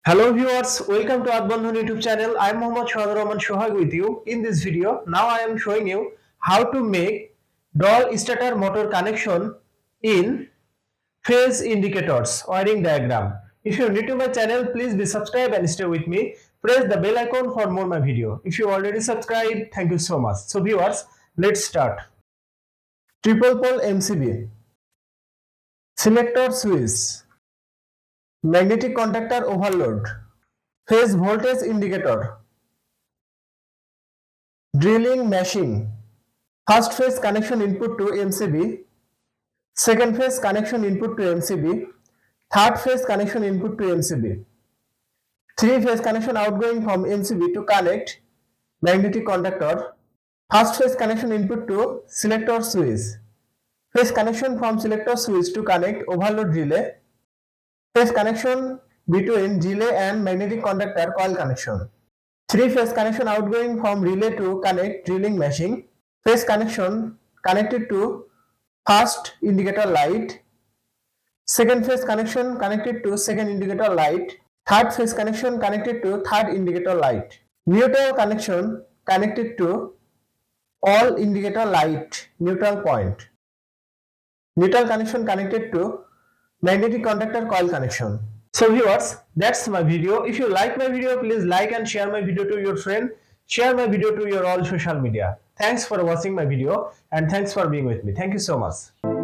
Hello viewers, welcome to Bondhon YouTube channel. I am Mohammad Sohag with you. In this video, now I am showing you how to make dual starter motor connection in phase indicators wiring diagram. If you are new to my channel, please be subscribed and stay with me. Press the bell icon for more my video. If you already subscribed, thank you so much. So viewers, let's start. Triple pole MCB, selector switch, magnetic contactor overload, phase voltage indicator, drilling machine, first phase connection input to MCB, second phase connection input to MCB, third phase connection input to MCB, three phase connection outgoing from MCB to connect magnetic contactor, first phase connection input to selector switch, phase connection from selector switch to connect overload relay, phase connection between relay and magnetic contactor coil connection, three phase connection outgoing from relay to connect drilling machine, phase connection connected to first indicator light, second phase connection connected to second indicator light, third phase connection connected to third indicator light, neutral connection connected to all indicator light neutral point, neutral connection connected to magnetic contactor coil connection. So viewers, that's my video. If you like my video, please like and share my video to your friend. Share my video to your all social media. Thanks for watching my video and thanks for being with me. Thank you so much.